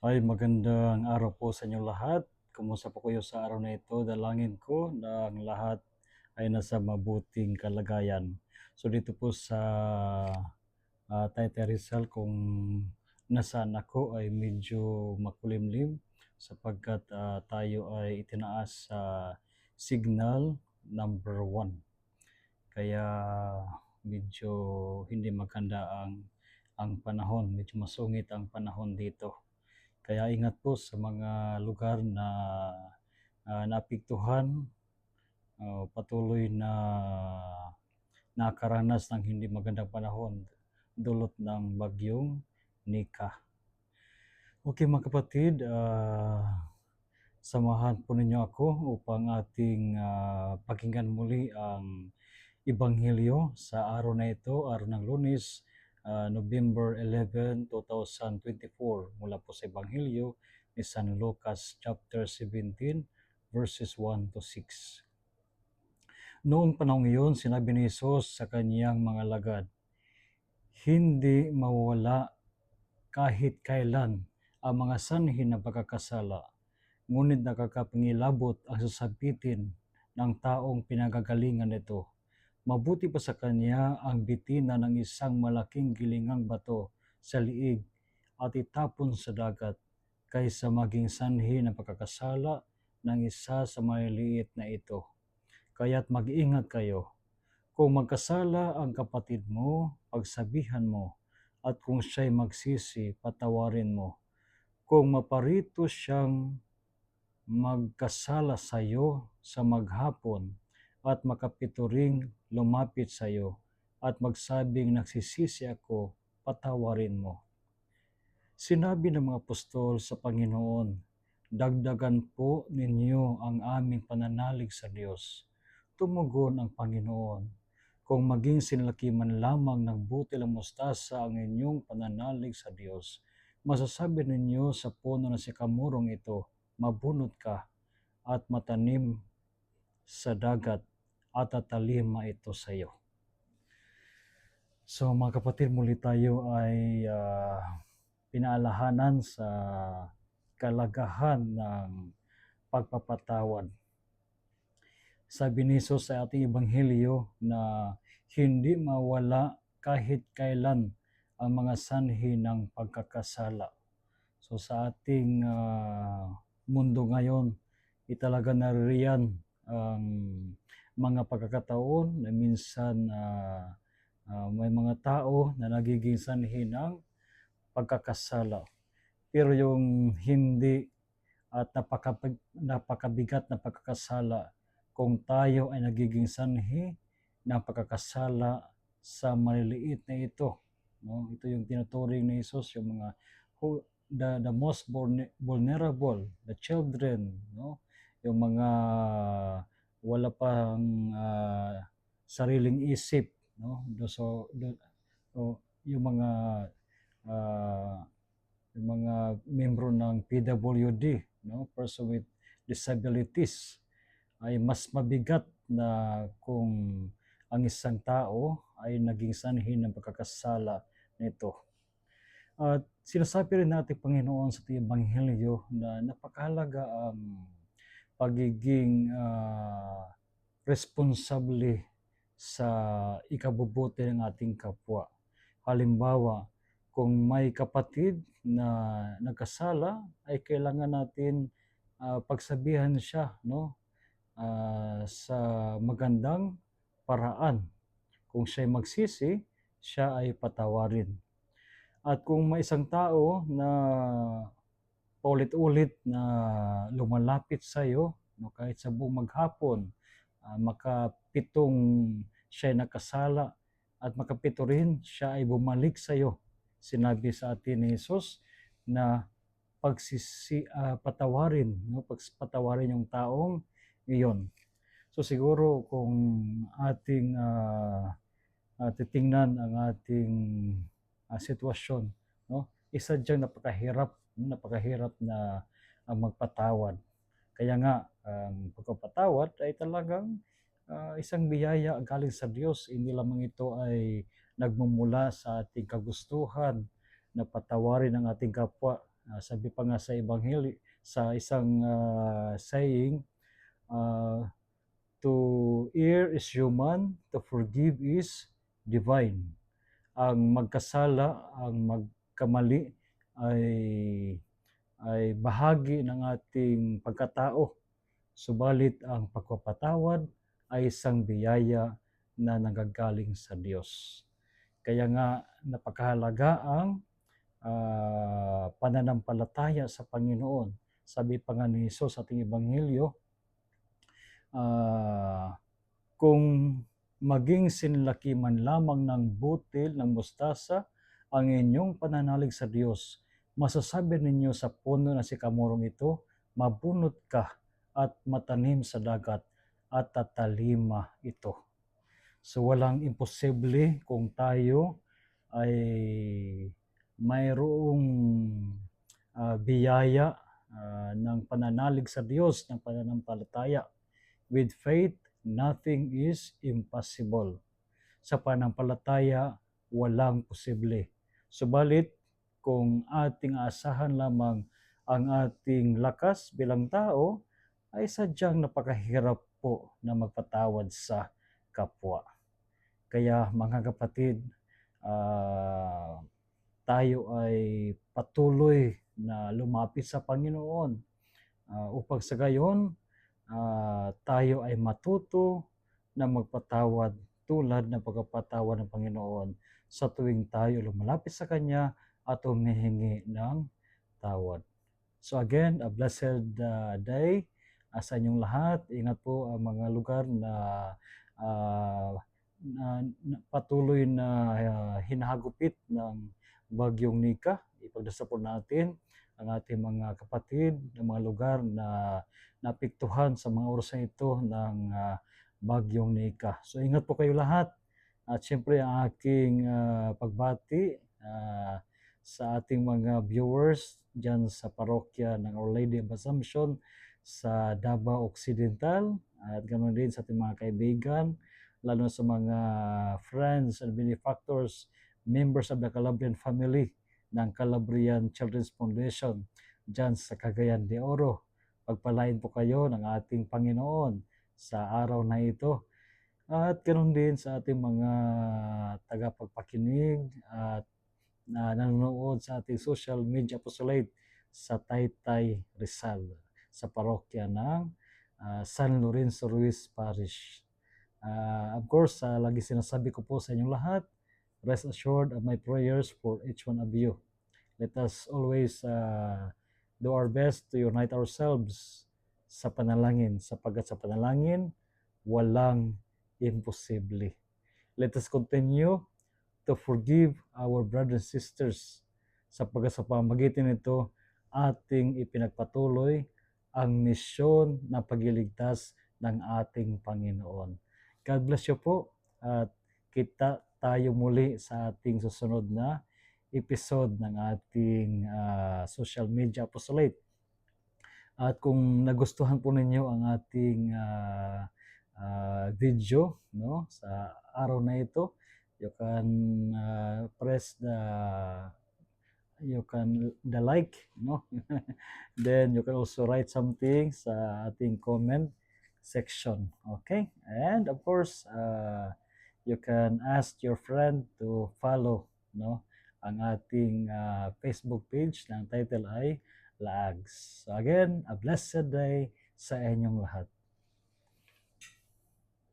Ay, magandang araw po sa inyong lahat. Kumusta po kayo sa araw na ito? Dalangin ko na ang lahat ay nasa mabuting kalagayan. So dito po sa Taytay Rizal, kung nasaan ako ay medyo makulimlim sapagkat tayo ay itinaas sa signal number 1. Kaya medyo hindi maganda ang panahon, medyo masungit ang panahon dito. Kaya ingat po sa mga lugar na naapektuhan, patuloy na nakaranas ng hindi magandang panahon dulot ng bagyong Nika. Okay mga kapatid, samahan po ninyo ako upang ating pakinggan muli ang Ebanghelyo sa araw na ito, araw ng Lunes, November 11, 2024, mula po sa Ebanghelyo ni San Lucas chapter 17 verses 1 to 6. Noong panahong iyon, sinabi ni Jesus sa kaniyang mga lagad, "Hindi mawawala kahit kailan ang mga sanhi ng pagkakasala, ngunit nakakapangilabot ang sasapitin ng taong pinagagalingan nito. Mabuti pa sa kanya ang bitina ng isang malaking gilingang bato sa liig at itapon sa dagat, kaysa maging sanhi ng pagkakasala ng isa sa maliliit na ito. Kaya't mag-ingat kayo. Kung magkasala ang kapatid mo, pagsabihan mo, at kung siya'y magsisi, patawarin mo. Kung maparito siyang magkasala sa iyo sa maghapon, at makapito ring lumapit sa iyo at magsabing, nagsisisi ako, patawarin mo." Sinabi ng mga apostol sa Panginoon, "Dagdagan po ninyo ang aming pananalig sa Diyos." Tumugon ang Panginoon, "Kung maging sinlaki man lamang ng butil ng mustasa ang inyong pananalig sa Diyos, masasabi ninyo sa puno na sikamorong ito, mabunot ka at matanim sa dagat, at tatalima ito sa iyo." So mga kapatid, muli tayo ay pinaalahanan sa kalagahan ng pagpapatawad. Sabi ni Jesus sa ating Ebanghelyo na hindi mawala kahit kailan ang mga sanhi ng pagkakasala. So sa ating mundo ngayon, italaga naririyan ang mga pagkakataon na minsan may mga tao na nagiging sanhi ng pagkakasala. Pero yung hindi at napakabigat na pagkakasala, kung tayo ay nagiging sanhi ng pagkakasala sa maliliit na ito, no? Ito yung tinuturing ni Jesus, yung mga the most vulnerable, the children, no? Yung mga wala pang sariling isip, no? So yung mga uh, yung mga membro ng PWD, no, person with disabilities, ay mas mabigat na kung ang isang tao ay naging sanhi ng pagkakasala nito. At sinasabi rin natin, Panginoon, sa Ebanghelyo na napakahalaga ang pagiging responsable sa ikabubuti ng ating kapwa. Halimbawa, kung may kapatid na nagkasala, ay kailangan natin pagsabihan siya, no, sa magandang paraan. Kung siya'y magsisi, siya ay patawarin. At kung may isang tao na paulit-ulit na lumalapit sa iyo, no, kahit sa buong maghapon, makapitong siya ay nakasala at makapito rin siya ay bumalik sa iyo, sinabi sa atin ni Jesus na patawarin, no, patawarin yung taong iyon. So siguro kung ating titingnan ang ating sitwasyon, no, isa diyang napakahirap na magpatawad. Kaya nga, ang pagpapatawad ay talagang isang biyaya galing sa Diyos. Hindi lamang ito ay nagmumula sa ating kagustuhan na patawarin ang ating kapwa. Sabi pa nga sa Ebanghelyo, sa isang saying, to err is human, to forgive is divine. Ang magkasala, ang magkamali ay bahagi ng ating pagkatao. Subalit ang pagpapatawad ay isang biyaya na nanggagaling sa Diyos. Kaya nga napakahalaga ang pananampalataya sa Panginoon. Sabi pa nga ni Jesus sa ating Ebanghelyo, kung maging sinlaki man lamang ng butil ng mustasa ang inyong pananalig sa Diyos, masasabi ninyo sa puno na sikamorong ito, mabunot ka at matanim sa dagat at tatalima ito. So walang imposible kung tayo ay mayroong biyaya ng pananalig sa Diyos, ng pananampalataya. With faith, nothing is impossible. Sa pananampalataya, walang posible. Subalit, kung ating asahan lamang ang ating lakas bilang tao, ay sadyang napakahirap po na magpatawad sa kapwa. Kaya mga kapatid, tayo ay patuloy na lumapit sa Panginoon upang sa gayon tayo ay matuto na magpatawad tulad ng pagpapatawad ng Panginoon sa tuwing tayo lumalapit sa Kanya at humihingi ng tawad. So again, a blessed day sa inyong lahat. Ingat po ang mga lugar na patuloy na hinahagupit ng Bagyong Nika. Ipagdasal po natin ang ating mga kapatid ng mga lugar na naapektuhan sa mga oras na ito ng Bagyong Nika. So ingat po kayo lahat. At syempre ang aking pagbati sa ating mga viewers dyan sa parokya ng Our Lady of Assumption sa Davao Occidental at ganoon din sa ating mga kaibigan, lalo sa mga friends and benefactors, members of the Calabrian family ng Calabrian Children's Foundation dyan sa Cagayan de Oro. Pagpalain po kayo ng ating Panginoon sa araw na ito. At ganoon din sa ating mga tagapagpakinig at nanonood sa ating social media apostolate sa Taytay, Rizal, sa parokya ng San Lorenzo Ruiz Parish. Of course, lagi sinasabi ko po sa inyong lahat, rest assured of my prayers for each one of you. Let us always do our best to unite ourselves sa panalangin, sapagkat sa panalangin, walang imposible. Let us continue to forgive our brothers and sisters, sapagkat sa pamamagitan nito, ating ipinagpatuloy ang misyon na pagliligtas ng ating Panginoon. God bless you po at kita tayo muli sa ating susunod na episode ng ating social media apostolate. At kung nagustuhan po ninyo ang ating video sa araw na ito, you can press the like, then you can also write something sa ating comment section. Okay, and of course you can ask your friend to follow ang ating Facebook page ng title ay Laags. So again, a blessed day sa inyong lahat.